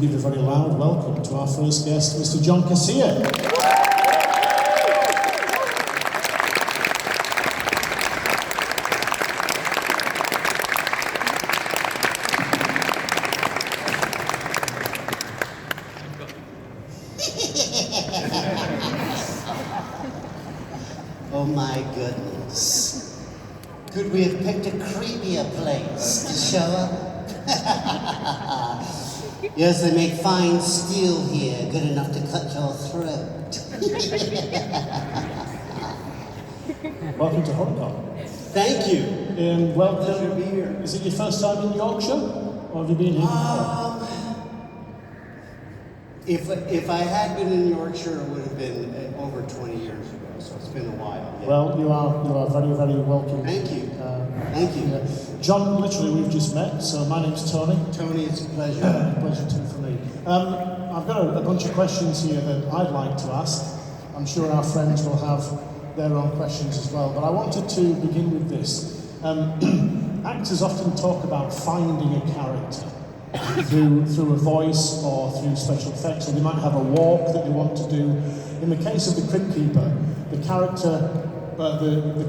Give a very loud welcome to our first guest, Mr. John Kassir. Oh my goodness. Could we have picked a creepier place to show up? Yes, they make fine steel here, good enough to cut your throat. Welcome to Horrorcon. Thank you. And welcome. Pleasure to be here. Is it your first time in Yorkshire? Or have you been here before? If I had been in Yorkshire, it would have been over 20 years ago, so it's been a while. Yeah. Well, you are very, very welcome. Thank you. Thank you. Yeah. John, literally, we've just met, so my name's Tony. Tony, it's a pleasure. Pleasure too for me. I've got a bunch of questions here that I'd like to ask. I'm sure our friends will have their own questions as well, but I wanted to begin with this. Actors often talk about finding a character through a voice or through special effects, or they might have a walk that they want to do. In the case of the Crypt Keeper, the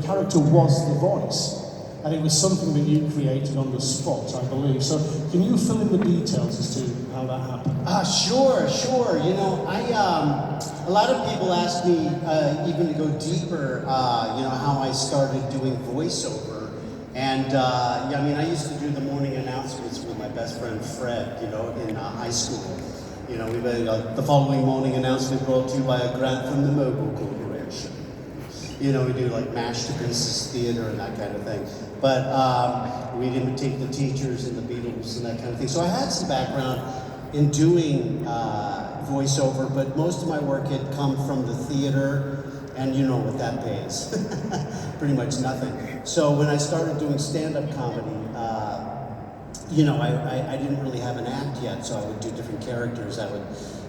character was the voice. And it was something that you created on the spot, I believe. So can you fill in the details as to how that happened? Sure. You know, a lot of people ask me even to go deeper, how I started doing voiceover. And I used to do the morning announcements with my best friend Fred, in high school. We the following morning announcement brought to you by a grant from the Mobile Corporation. We do like Mashed to Pieces theater and that kind of thing. But we'd imitate the teachers and the Beatles and that kind of thing. So I had some background in doing voiceover, but most of my work had come from the theater, and you know what that pays. Pretty much nothing. So when I started doing stand-up comedy, I didn't really have an act yet, so I would do different characters. I would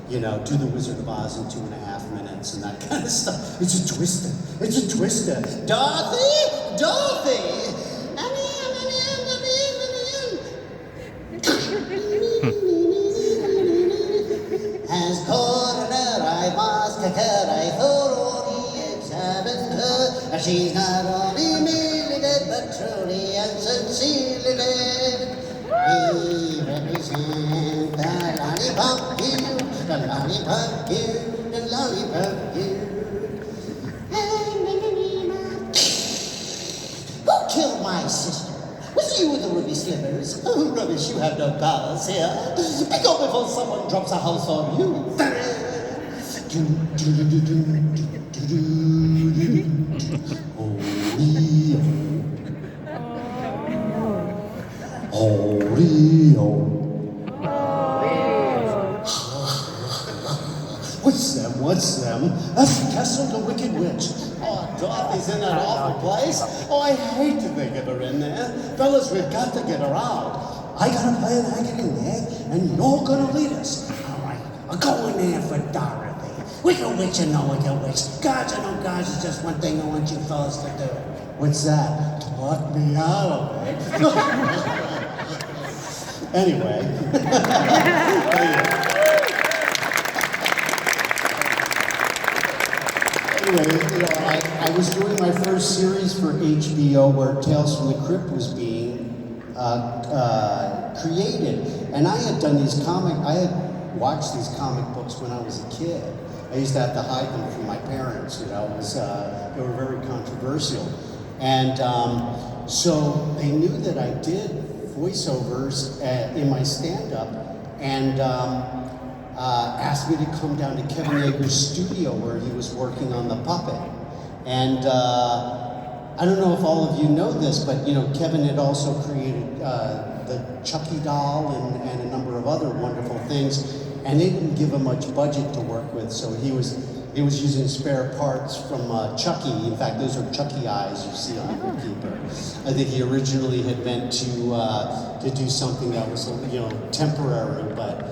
do the Wizard of Oz in 2.5 minutes and that kind of stuff. It's a twister. Dorothy! As coroner, I must occur, I thoroughly examined her. She's not only merely dead, but truly and sincerely dead. We represent the lollipop here, the lollipop here, the lollipop here. Who killed my sister? Was you with the ruby slippers? Oh, rubbish, you have no powers here. Pick up before someone drops a house on you. What's them? That's Kassir the Wicked Witch. Oh, Dorothy's in that awful place. Oh, I hate to think of her in there. Fellas, we've got to get her out. I got a plan I get in there, and you're gonna lead us. All right, I'll go in there for Dorothy. Wicked Witch and no Wicked Witch. Gods and no gods is just one thing I want you fellas to do. What's that? Talk me out of it. Anyway. I was doing my first series for HBO where Tales from the Crypt was being created. And I had watched these comic books when I was a kid. I used to have to hide them from my parents, they were very controversial. And so they knew that I did voiceovers in my stand-up, and asked me to come down to Kevin Yeager's studio where he was working on the puppet. And I don't know if all of you know this, but Kevin had also created the Chucky doll and a number of other wonderful things, and they didn't give him much budget to work with, so he was using spare parts from Chucky. In fact, those are Chucky eyes you see on the Crypt Keeper. I think he originally had meant to do something that was temporary, but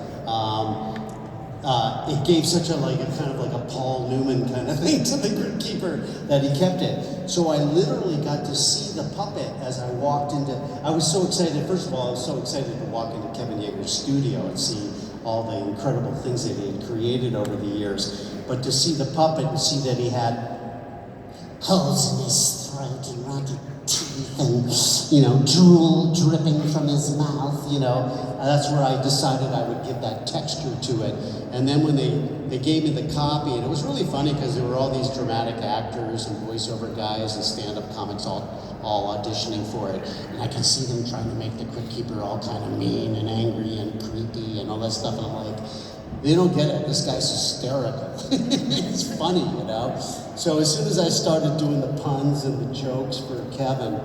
it gave such a kind of like a Paul Newman kind of thing to the Crypt Keeper that he kept it. So I literally got to see the puppet as I walked into. I was so excited. First of all, I was so excited to walk into Kevin Yeager's studio and see all the incredible things that he had created over the years. But to see the puppet and see that he had holes in his throat and rotten teeth and, drool dripping from his mouth, that's where I decided I would give that texture to it. And then when they gave me the copy, and it was really funny because there were all these dramatic actors and voiceover guys and stand-up comics all auditioning for it. And I could see them trying to make the Crypt Keeper all kind of mean and angry and creepy and all that stuff. And I'm like, they don't get it. This guy's hysterical. It's funny, So as soon as I started doing the puns and the jokes for Kevin,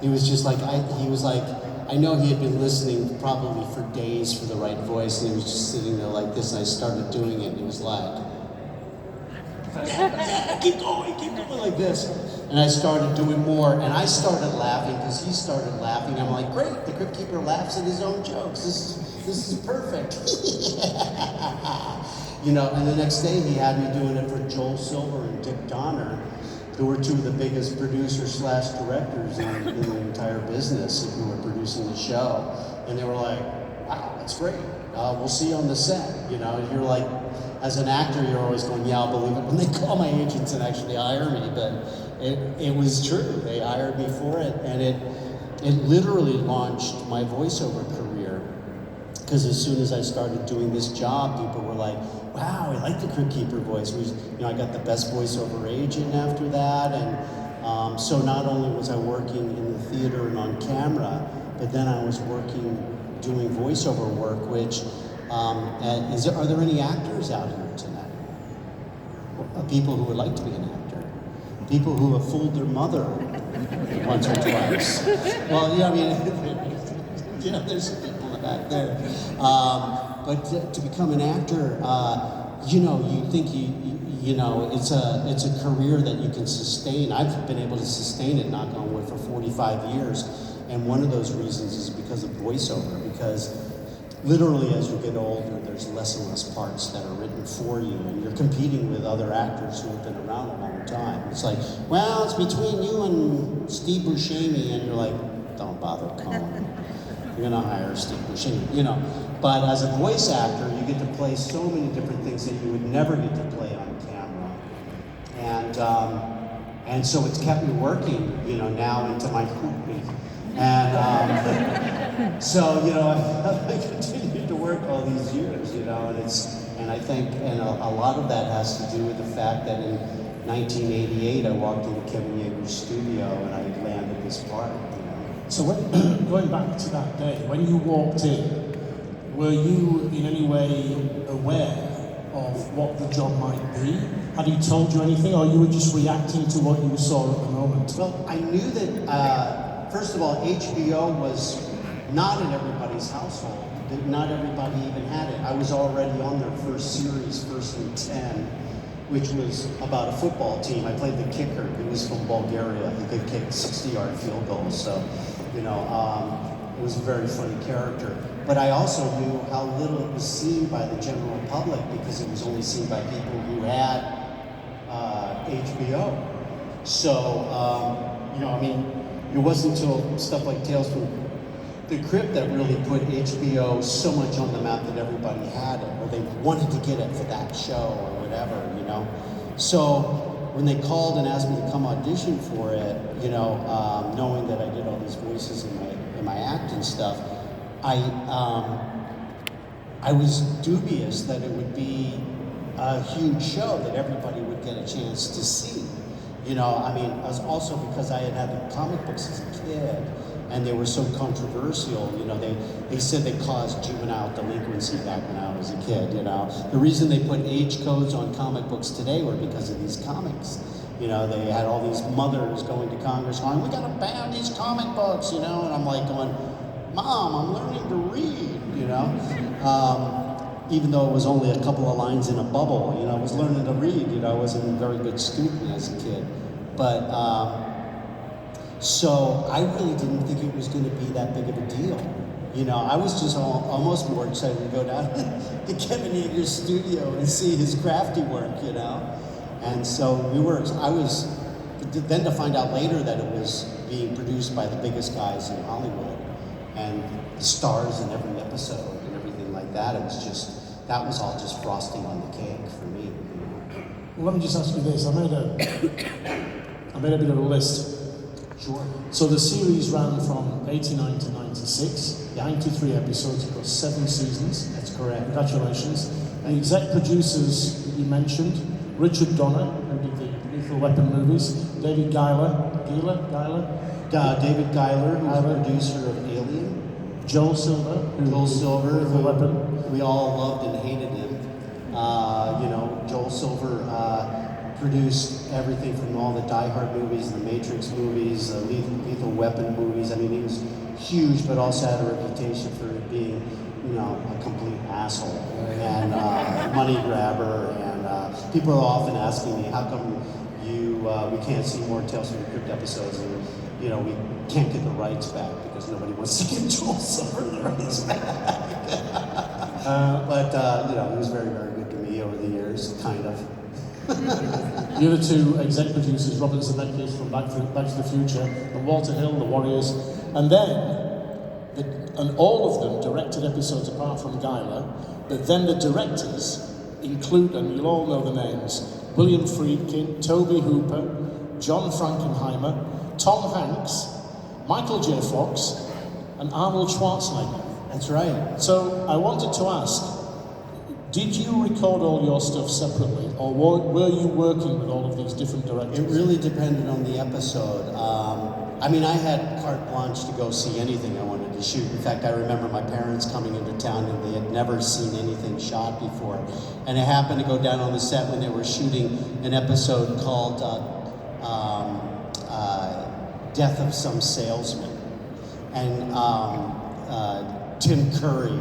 he was just like, I know he had been listening probably for days for the right voice, and he was just sitting there like this, and I started doing it, and he was like, yeah, keep going like this. And I started doing more, and I started laughing because he started laughing. I'm like, great, the Crypt Keeper laughs at his own jokes. This is perfect. And the next day he had me doing it for Joel Silver and Dick Donner, who were two of the biggest producers / directors in the entire business who were producing the show. And they were like, wow, that's great. We'll see you on the set. You're like, as an actor, you're always going, yeah, I'll believe it when they call my agents and actually hire me. But it was true. They hired me for it. And it literally launched my voiceover career. Because as soon as I started doing this job, people were like, wow, I like the Crypt Keeper voice. I got the best voiceover agent after that. And so not only was I working in the theater and on camera, but then I was working doing voiceover work, which, are there any actors out here tonight? People who would like to be an actor? People who have fooled their mother once or twice? Well, there's some people in the back there. But to become an actor, you think it's a career that you can sustain. I've been able to sustain it, knock on wood, for 45 years. And one of those reasons is because of voiceover, because literally as you get older, there's less and less parts that are written for you, and you're competing with other actors who have been around a long time. It's like, well, it's between you and Steve Buscemi, and you're like, don't bother calling. You're gonna hire Steve Buscemi, But as a voice actor, you get to play so many different things that you would never get to play on camera. And so it's kept me working, now into my career. And so, I continued to work all these years, and I think, and a lot of that has to do with the fact that in 1988, I walked into Kevin Yeager's studio and I landed this part, So going back to that day, when you walked in, were you in any way aware of what the job might be? Had he told you anything, or you were just reacting to what you saw at the moment? Well, I knew that, first of all, HBO was not in everybody's household. Not everybody even had it. I was already on their first series, First and 10, which was about a football team. I played the kicker. He was from Bulgaria. He could kick 60-yard field goals, so, it was a very funny character. But I also knew how little it was seen by the general public because it was only seen by people who had HBO. So, it wasn't until stuff like Tales from the Crypt that really put HBO so much on the map that everybody had it, or they wanted to get it for that show or whatever, So when they called and asked me to come audition for it, knowing that I did all these voices in my act and stuff, I was dubious that it would be a huge show that everybody would get a chance to see. I was also because I had the comic books as a kid, and they were so controversial. They said they caused juvenile delinquency back when I was a kid. The reason they put age codes on comic books today were because of these comics. They had all these mothers going to Congress going, we gotta ban these comic books, and I'm like going, Mom, I'm learning to read, even though it was only a couple of lines in a bubble, I was learning to read, I wasn't a very good student as a kid. But, so I really didn't think it was gonna be that big of a deal. I was just almost more excited to go down to Kevin Yeager's studio and see his crafty work, And so then to find out later that it was being produced by the biggest guys in Hollywood and stars in every episode and everything like that, it was just, that was all just frosting on the cake for me. Well, let me just ask you this. I made a bit of a list. Sure. So the series ran from 89 to 96, 93 episodes across 7 seasons. That's correct. Congratulations. The exec producers that you mentioned, Richard Donner, who did the Lethal Weapon movies, David Geiler, David Geiler, who's the producer of Alien. Joel Silver, Lethal Weapon. We all loved and hated him. Joel Silver produced everything from all the Die Hard movies, the Matrix movies, the Lethal Weapon movies. I mean, he was huge, but also had a reputation for being, a complete asshole and money grabber. And people are often asking me, how come we can't see more Tales from the Crypt episodes? And, we can't get the rights back because nobody wants to get Joel Silver the rights back. But he was very, very good to me over the years, kind of. The other 2 exec producers, Robert Zemeckis from Back to the Future, and Walter Hill, The Warriors, and all of them directed episodes apart from Geiler, but then the directors include, and you'll all know the names, William Friedkin, Toby Hooper, John Frankenheimer, Tom Hanks, Michael J. Fox, and Arnold Schwarzenegger. That's right. So I wanted to ask, did you record all your stuff separately, or were you working with all of these different directors? It really depended on the episode. I had carte blanche to go see anything I wanted to shoot. In fact, I remember my parents coming into town and they had never seen anything shot before. And I happened to go down on the set when they were shooting an episode called Death of Some Salesman. And Tim Curry,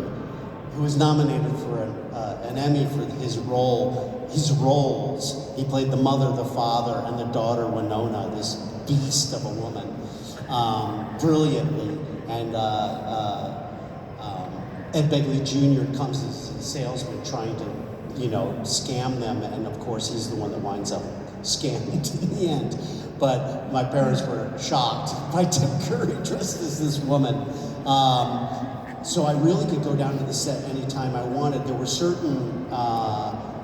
who was nominated for an Emmy for his roles. He played the mother, the father, and the daughter Winona, this beast of a woman, brilliantly. And Ed Begley Jr. comes as a salesman trying to, scam them, and of course he's the one that winds up scamming in the end. But my parents were shocked by Tim Curry dressed as this woman. So I really could go down to the set anytime I wanted. There were certain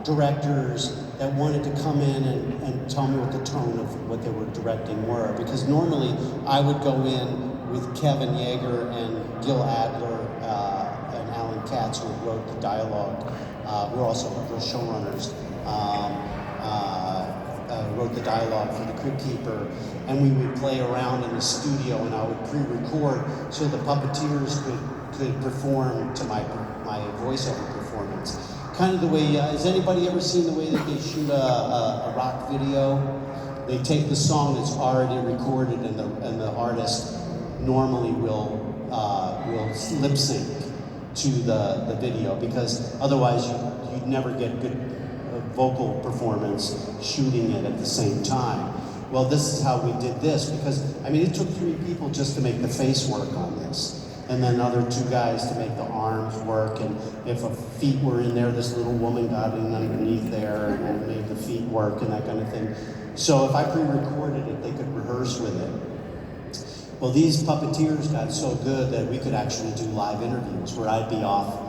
directors that wanted to come in and tell me what the tone of what they were directing were. Because normally I would go in with Kevin Yeager and Gil Adler and Alan Katz, who wrote the dialogue, who are also the showrunners, wrote the dialogue for The Crypt Keeper, and we would play around in the studio, and I would pre-record so the puppeteers could perform to my voiceover performance. Kind of the way, has anybody ever seen the way that they shoot a rock video? They take the song that's already recorded, and the artist normally will lip sync to the video, because otherwise you'd never get good vocal performance shooting it at the same time. Well, this is how we did this, because it took 3 people just to make the face work on this, and then other 2 guys to make the arms work, and if feet were in there, this little woman got in underneath there and made the feet work and that kind of thing. So if I pre-recorded it, they could rehearse with it. Well, these puppeteers got so good that we could actually do live interviews where I'd be off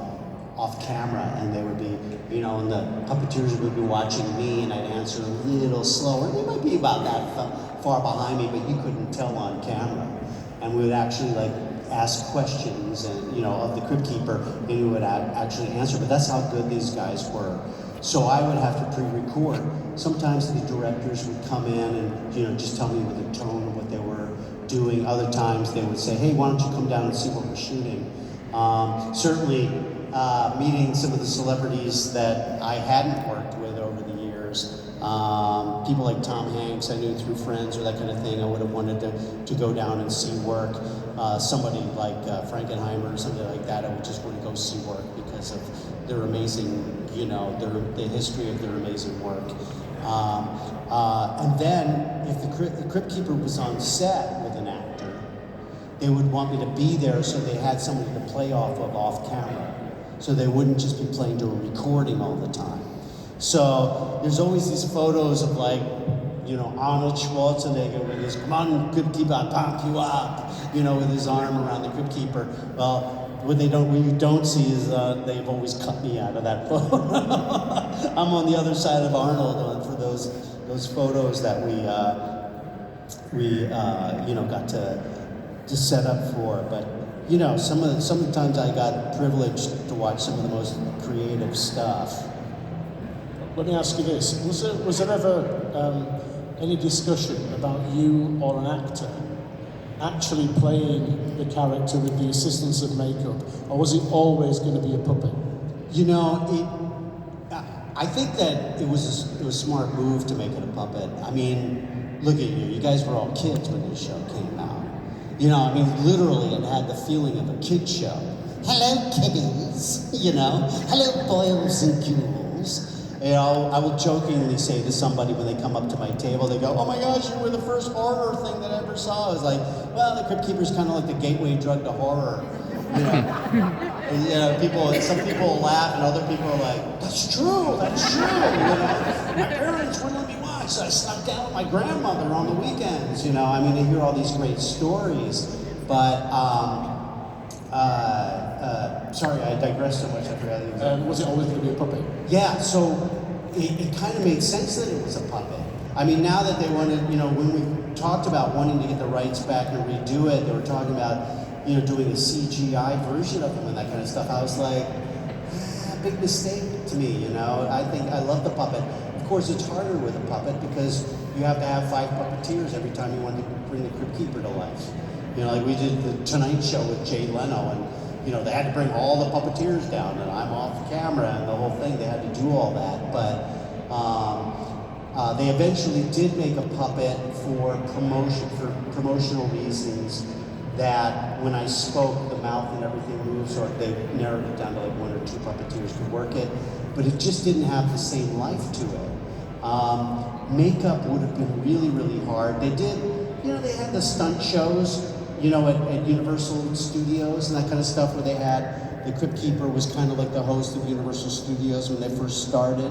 camera, and they would be, and the puppeteers would be watching me, and I'd answer a little slower. They might be about that far behind me, but you couldn't tell on camera. And we would actually ask questions, and of the Crypt Keeper, and he would actually answer. But that's how good these guys were. So I would have to pre-record. Sometimes the directors would come in and just tell me with the tone of what they were doing. Other times they would say, "Hey, why don't you come down and see what we're shooting?" Certainly. Meeting some of the celebrities that I hadn't worked with over the years. People like Tom Hanks, I knew through friends or that kind of thing. I would have wanted to go down and see work. Somebody like Frankenheimer or something like that, I would just want to go see work because of their amazing, the history of their amazing work. And then, if the Crypt Keeper was on set with an actor, they would want me to be there so they had somebody to play off camera. So they wouldn't just be playing to a recording all the time. So there's always these photos of Arnold Schwarzenegger with his, "Come on, Crypt Keeper, I'll pump you up," with his arm around the Crypt Keeper. Well, what you don't see is they've always cut me out of that photo. I'm on the other side of Arnold for those photos that we got to set up for. But sometimes I got privileged to watch some of the most creative stuff. Let me ask you this: was there ever any discussion about you or an actor actually playing the character with the assistance of makeup, or was it always going to be a puppet? I think that it was a smart move to make it a puppet. I mean, look at you. You guys were all kids when this show came out. Literally, it had the feeling of a kid show. Hello, kiddies. Hello, boys and ghouls. I will jokingly say to somebody when they come up to my table, they go, "Oh my gosh, you were the first horror thing that I ever saw." I was like, well, the Crypt Keeper's kind of like the gateway drug to horror. Some people laugh and other people are like, that's true. My parents wouldn't let me watch, so I snuck down with my grandmother on the weekends. I hear all these great stories, but sorry, I digressed so much. I forgot. Was it always going to be a puppet? Yeah, so it kind of made sense that it was a puppet. Now that they wanted, when we talked about wanting to get the rights back and redo it, they were talking about, doing a CGI version of them and that kind of stuff. I was like, big mistake to me, I think I love the puppet. Of course, it's harder with a puppet because you have to have 5 puppeteers every time you want to bring the Crypt Keeper to life. Like we did the Tonight Show with Jay Leno, and they had to bring all the puppeteers down, and I'm off camera and the whole thing. They had to do all that, but they eventually did make a puppet for promotional reasons. That when I spoke, the mouth and everything moved, so they narrowed it down to like 1 or 2 puppeteers could work it, but it just didn't have the same life to it. Makeup would have been really, really hard. They did, they had the stunt shows, at Universal Studios and that kind of stuff, where they had the Crypt Keeper was kind of like the host of Universal Studios when they first started.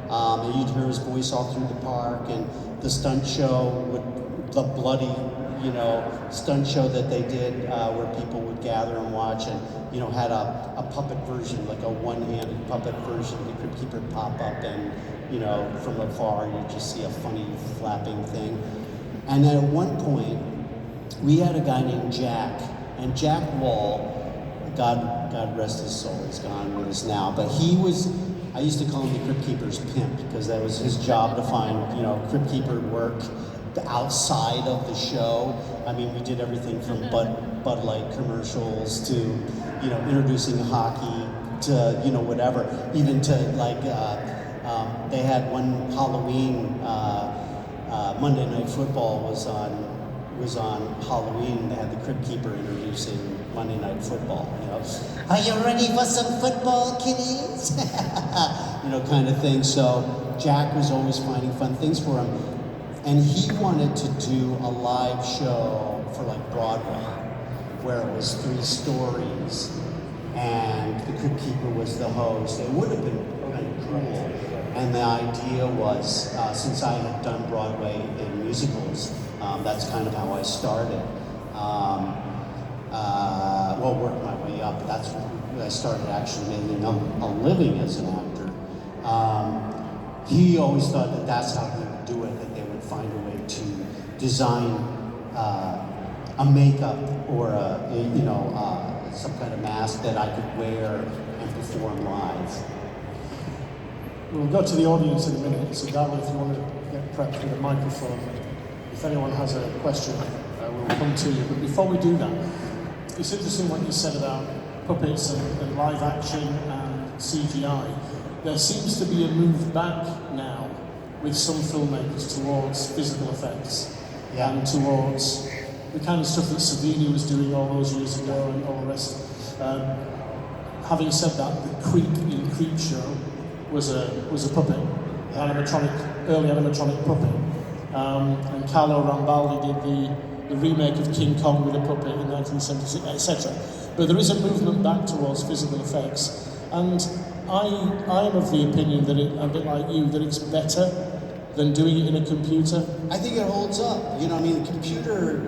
And you'd hear his voice all through the park, and the stunt show with the bloody stunt show that they did where people would gather and watch, and had a puppet version, like a one-handed puppet version of the Crypt Keeper pop up, and from afar you just see a funny flapping thing. And then at one point we had a guy named Jack, and Jack Wall, God rest his soul, he's gone with us now, but I used to call him the Crypt Keeper's pimp, because that was his job to find Crypt Keeper work outside of the show. We did everything from Bud Light commercials to, introducing hockey to, whatever. Even to they had one Halloween, Monday Night Football was on Halloween. They had the Crypt Keeper introducing Monday Night Football. Are you ready for some football, kiddies? Kind of thing. So Jack was always finding fun things for him. And he wanted to do a live show for Broadway, where it was 3 stories, and the Crypt Keeper was the host. It would have been kind of cool. And the idea was, since I had done Broadway in musicals, that's kind of how I started. Worked my way up. That's when I started actually making a living as an actor. He always thought that that's how he would do it, that they would find a way to design a makeup or some kind of mask that I could wear and perform live. We'll go to the audience in a minute, so Darla, if you want to get prepped with a microphone, if anyone has a question, we'll come to you. But before we do that, it's interesting what you said about puppets and live action and CGI. There seems to be a move back now with some filmmakers towards physical effects and towards the kind of stuff that Savini was doing all those years ago and all the rest. Having said that, the Creep in Creepshow was a puppet, early animatronic puppet. And Carlo Rambaldi did the remake of King Kong with a puppet in 1976, etc. But there is a movement back towards physical effects, and I'm of the opinion that a bit like you, that it's better than doing it in a computer. I think it holds up. The computer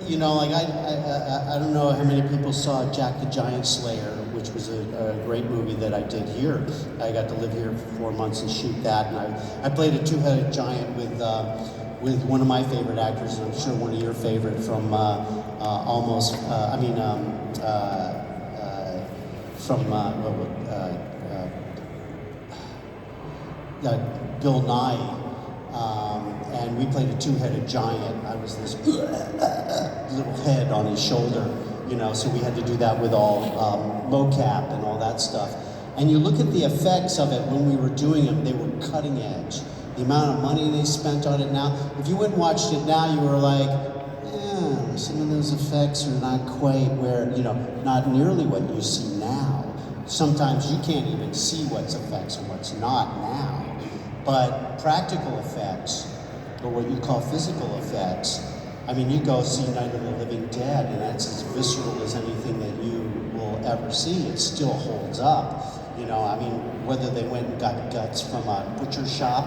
You know, like I don't know how many people saw Jack the Giant Slayer, which was a great movie that I did here. I got to live here for 4 months and shoot that, and I played a two-headed giant with one of my favorite actors, and I'm sure one of your favorite from Bill Nye. And we played a two-headed giant. I was this little head on his shoulder, you know, so we had to do that with all mocap and all that stuff. And you look at the effects of it when we were doing them, they were cutting edge. The amount of money they spent on it now, if you went and watched it now, you were like, yeah, some of those effects are not quite where, you know, not nearly what you see now. Sometimes you can't even see what's effects and what's not now. But practical effects, or what you call physical effects, I mean, you go see Night of the Living Dead, and that's as visceral as anything that you will ever see. It still holds up. You know, I mean, whether they went and got guts from a butcher shop,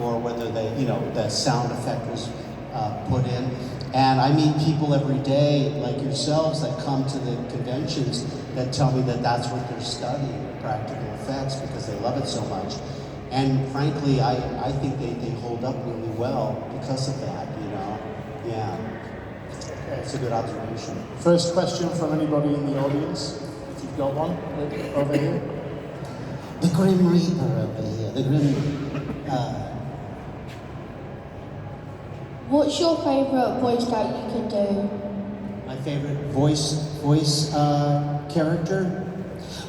or whether they, you know, the sound effect was put in. And I meet people every day, like yourselves, that come to the conventions that tell me that that's what they're studying, practical effects, because they love it so much. And frankly, I think they hold up really well because of that, you know? Yeah. It's a good observation. First question from anybody in the audience, if you've got one, over here. The Grim Reaper over here, the Grim... What's your favourite voice that you can do? My favorite voice character?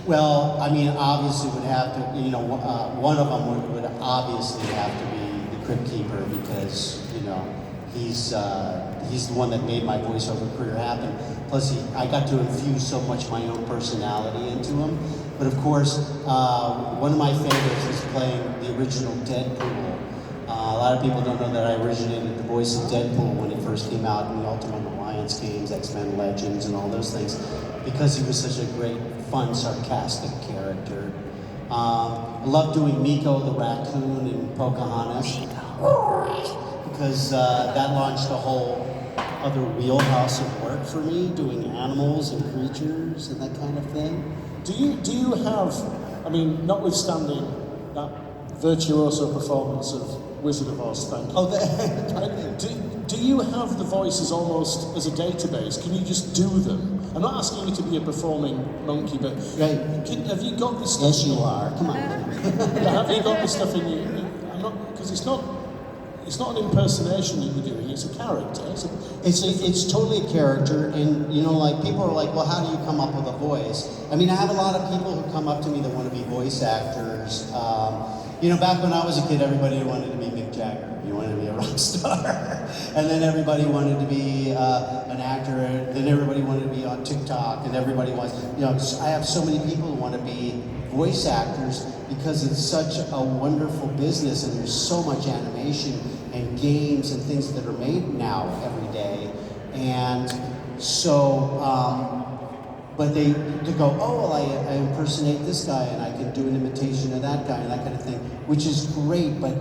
Well, I mean, obviously would have to, you know, one of them would obviously have to be the Crypt Keeper, because, you know, he's the one that made my voiceover career happen. Plus, I got to infuse so much my own personality into him. But of course, one of my favorites is playing the original Deadpool. A lot of people don't know that I originated the voice of Deadpool when it first came out in the Ultimate Alliance games, X-Men Legends, and all those things, because he was such a great, fun, sarcastic character. I love doing Miko the raccoon in Pocahontas, because that launched a whole other wheelhouse of work for me, doing animals and creatures and that kind of thing. Do you have, I mean, notwithstanding that virtuoso performance of Wizard of Oz, thank you. Oh, do you have the voices almost as a database? Can you just do them? I'm not asking you to be a performing monkey, but right. Have you got this stuff? Yes, you are. Come on. Yeah, have you got this stuff in you? I'm not, because it's not an impersonation that you're doing. It's a character. It's totally a character, and you know, like people are like, well, how do you come up with a voice? I mean, I have a lot of people who come up to me that want to be voice actors. You know, back when I was a kid, everybody wanted to be Mick Jagger. You wanted to be a rock star. And then everybody wanted to be an actor. Then everybody wanted to be on TikTok. And everybody wants, you know, I have so many people who want to be voice actors because it's such a wonderful business, and there's so much animation and games and things that are made now every day. And so, but they go, oh, well, I impersonate this guy, and I can do an imitation of that guy, and that kind of thing, which is great. But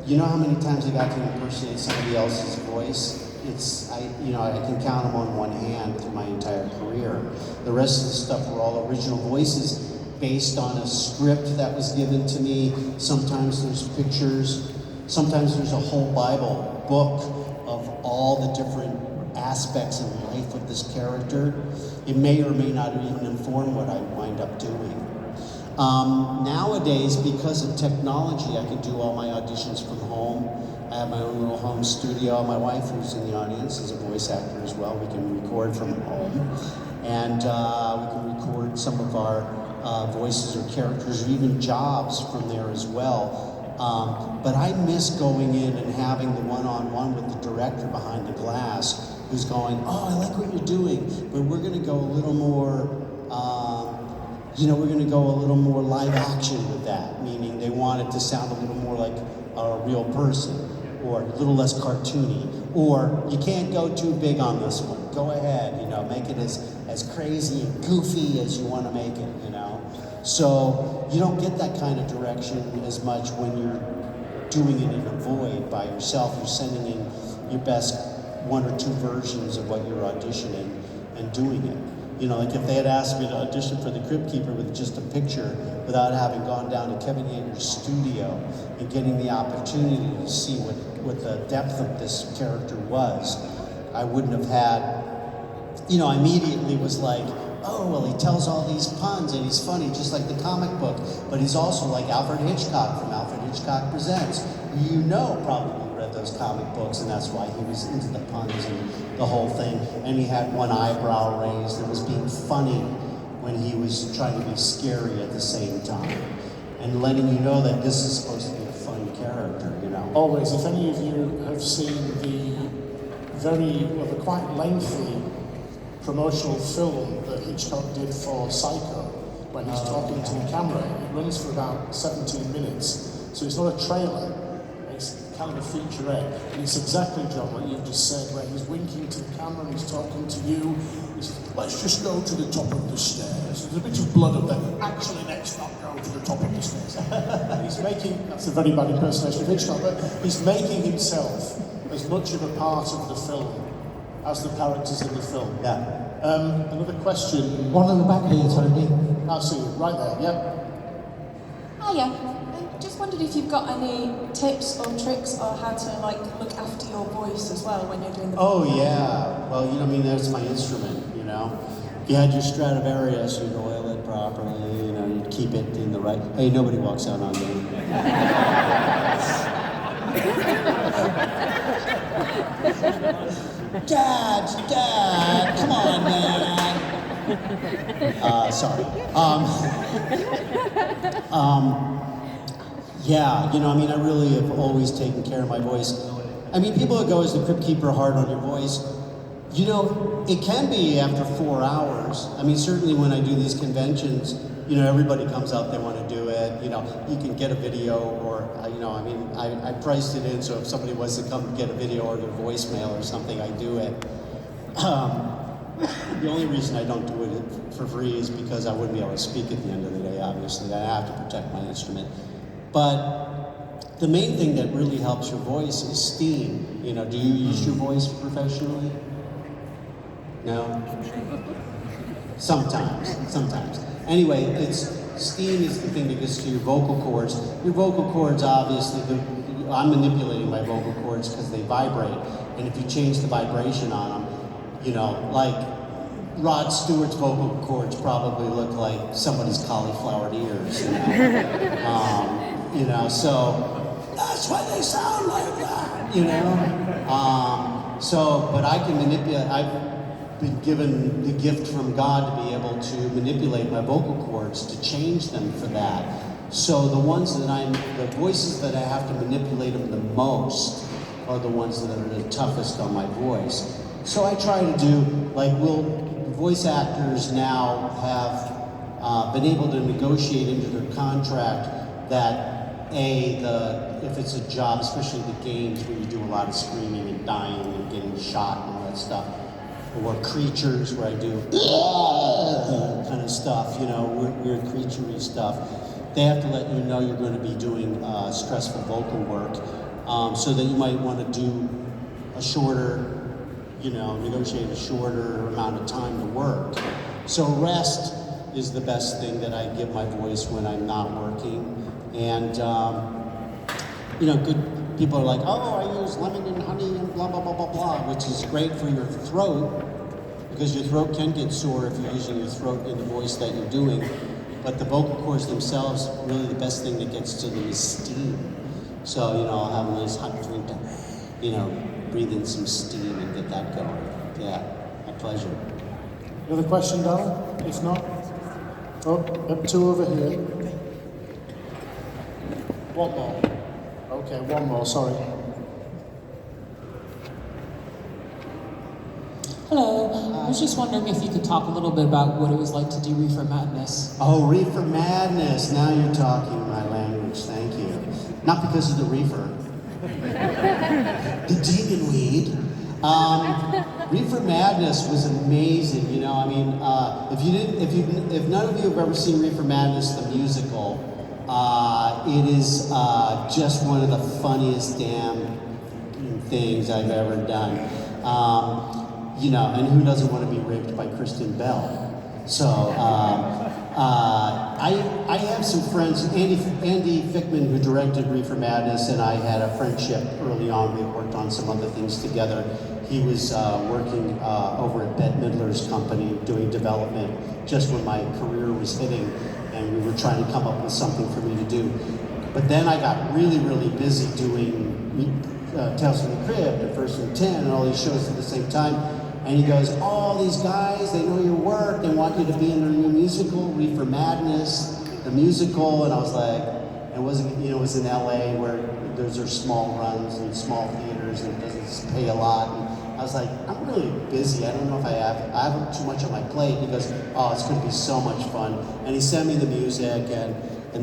you know how many times I got to impersonate somebody else's voice? I can count them on one hand through my entire career. The rest of the stuff were all original voices based on a script that was given to me. Sometimes there's pictures. Sometimes there's a whole Bible book of all the different aspects in life of this character. It may or may not even inform what I wind up doing. Nowadays, because of technology, I can do all my auditions from home. I have my own little home studio. My wife, who's in the audience, is a voice actor as well. We can record from home. And we can record some of our voices or characters or even jobs from there as well. But I miss going in and having the one-on-one with the director behind the glass who's going, oh, I like what you're doing, but we're going to go a little more, we're going to go a little more live action with that, meaning they want it to sound a little more like a real person, or a little less cartoony, or you can't go too big on this one. Go ahead, make it as crazy and goofy as you want to make it, So you don't get that kind of direction as much when you're doing it in a void by yourself. You're sending in your best one or two versions of what you're auditioning and doing it. You know, like if they had asked me to audition for the Crypt Keeper with just a picture without having gone down to Kevin Yeager's studio and getting the opportunity to see what the depth of this character was, I wouldn't have had, you know, I immediately was like, oh, well, he tells all these puns and he's funny, just like the comic book, but he's also like Alfred Hitchcock from Alfred Hitchcock Presents. You know, probably read those comic books, and that's why he was into the puns and the whole thing. And he had one eyebrow raised and was being funny when he was trying to be scary at the same time. And letting you know that this is supposed to be a fun character, you know. Always, if any of you have seen the quite lengthy promotional film that Hitchcock did for Psycho, when he's talking to the camera, it runs for about 17 minutes. So it's not a trailer, it's kind of a featurette. And it's exactly, John, what you've just said, where he's winking to the camera and he's talking to you. He says, let's just go to the top of the stairs. There's a bit of blood up there. Actually, let's not go to the top of the stairs. He's making, that's a very bad impersonation of Hitchcock, but he's making himself as much of a part of the film as the characters in the film. Yeah. Another question. One on the back here, Tony. I'll see you, right there, yep. Hiya. I just wondered if you've got any tips or tricks or how to like look after your voice as well when you're doing the Oh yeah, well, you know, I mean, that's my instrument, you know. If you had your Stradivarius, you'd oil it properly, you know, you'd keep it in the right, hey, nobody walks out on me. Dad, come on, man. Sorry. Yeah, you know, I mean, I really have always taken care of my voice. I mean, people that go, is the Crypt Keeper hard on your voice? You know, it can be after 4 hours. I mean, certainly when I do these conventions, you know, everybody comes out, they want to do it. You know, you can get a video or, you know, I mean, I priced it in, so if somebody wants to come get a video or their voicemail or something, I do it. The only reason I don't do it for free is because I wouldn't be able to speak at the end of the day, obviously. I have to protect my instrument. But the main thing that really helps your voice is steam. You know, do you use your voice professionally? No? Sometimes. Anyway, steam is the thing that gets to your vocal cords. Your vocal cords, obviously, I'm manipulating my vocal cords because they vibrate. And if you change the vibration on them, you know, like Rod Stewart's vocal cords probably look like somebody's cauliflowered ears, you know? You know, so that's why they sound like that, you know? But I can manipulate, I've been given the gift from God to be able to manipulate my vocal cords to change them for that. So the voices that I have to manipulate them the most are the ones that are the toughest on my voice. So I try to do, like, voice actors now have been able to negotiate into their contract that if it's a job, especially the games where you do a lot of screaming and dying and getting shot and all that stuff, or creatures where I do kind of stuff, you know, weird creature-y stuff, they have to let you know you're going to be doing stressful vocal work, so that you might want to do a shorter, you know, negotiate a shorter amount of time to work. So rest is the best thing that I give my voice when I'm not working. And, you know, good people are like, oh, I use lemon and honey and blah, blah, blah, blah, blah, which is great for your throat, because your throat can get sore if you're using your throat in the voice that you're doing. But the vocal cords themselves, really the best thing that gets to them is steam. So, you know, I'll have a nice hot drink to, you know, breathe in some steam and get that going. Yeah, my pleasure. Another question, darling? If not, up two over here. One more. Okay, one more, sorry. Hello. I was just wondering if you could talk a little bit about what it was like to do Reefer Madness. Oh, Reefer Madness. Now you're talking my language. Thank you. Not because of the reefer. The demon weed. Reefer Madness was amazing. You know, I mean, if none of you have ever seen Reefer Madness, the musical, it is just one of the funniest damn things I've ever done. You know, and who doesn't want to be raped by Kristen Bell? So I have some friends. Andy Fickman, who directed Reefer Madness, and I had a friendship early on. We worked on some other things together. He was working over at Bette Midler's company doing development just when my career was hitting, and we were trying to come up with something for me to do. But then I got really, really busy doing Tales from the Crypt and First and 10 and all these shows at the same time. And he goes, oh, these guys, they know your work, they want you to be in their new musical, Reefer Madness, the musical. And I was like, and it was in LA where those are small runs and small theaters and it doesn't pay a lot. And I was like, I'm really busy. I don't know if I have too much on my plate. He goes, oh, it's going to be so much fun. And he sent me the music, and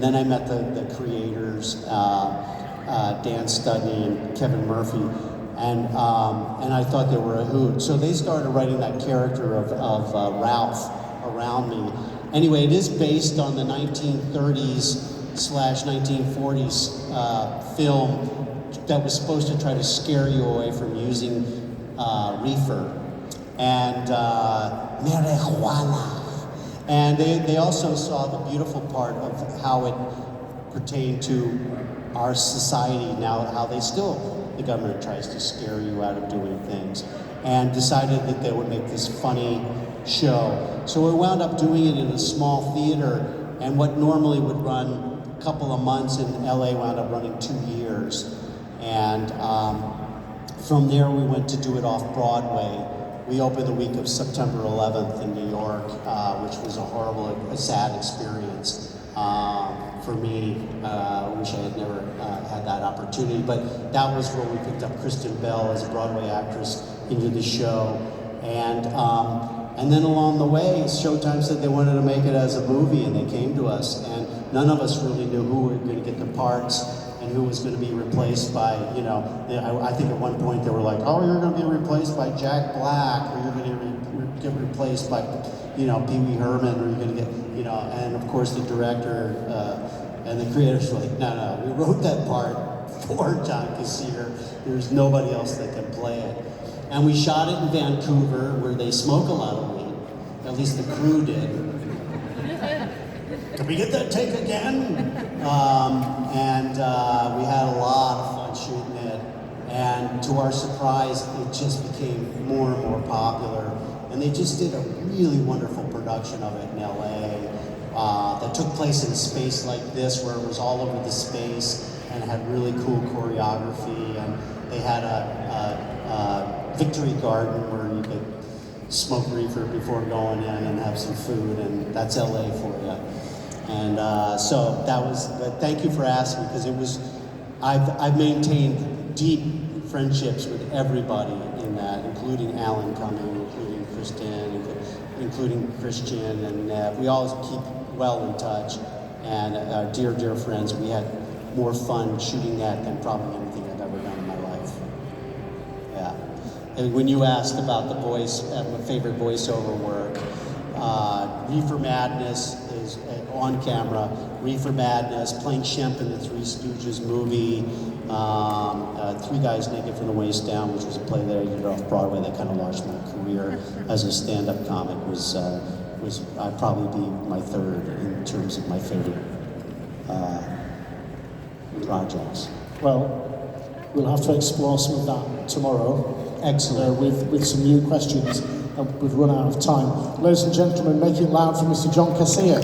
then I met the creators, Dan Studney and Kevin Murphy. And I thought they were a hoot. So they started writing that character of Ralph around me. Anyway, it is based on the 1930s/1940s film that was supposed to try to scare you away from using reefer and marijuana. And they also saw the beautiful part of how it pertained to our society now, how the government tries to scare you out of doing things, and decided that they would make this funny show. So we wound up doing it in a small theater, and what normally would run a couple of months in LA wound up running 2 years. And from there we went to do it off Broadway. We opened the week of September 11th in New York, which was a sad experience. For me, I wish I had never had that opportunity, but that was where we picked up Kristen Bell as a Broadway actress into the show. And then along the way, Showtime said they wanted to make it as a movie, and they came to us, and none of us really knew who were going to get the parts and who was going to be replaced by, I think at one point they were like, oh, you're going to be replaced by Jack Black, or you're going to get replaced by, Pee Wee Herman, or you're going to get, and of course the director and the creators were like, no, we wrote that part for John Kassir. There's nobody else that can play it. And we shot it in Vancouver, where they smoke a lot of weed. At least the crew did. Can we get that take again? We had a lot of fun shooting it. And to our surprise, it just became more and more popular. And they just did a really wonderful production of it in LA that took place in a space like this, where it was all over the space and it had really cool choreography. And they had a victory garden where you could smoke reefer before going in and have some food, and that's LA for you. And so that was, thank you for asking, because I've maintained deep friendships with everybody in that, including Alan Cumming, including Kristen, including Christian, and we always keep well in touch. And our dear, dear friends, we had more fun shooting that than probably anything I've ever done in my life. Yeah. And when you asked about the voice, my favorite voiceover work, Reefer Madness is on camera. Reefer Madness, playing Shemp in the Three Stooges movie, Three Guys Naked from the Waist Down, which was a play that I did off Broadway that kind of launched my career as a stand-up comic, was I'd probably be my third in terms of my favorite projects. Well, we'll have to explore some of that tomorrow. Excellent. With some new questions. We've run out of time. Ladies and gentlemen, make it loud for Mr. John Kassir.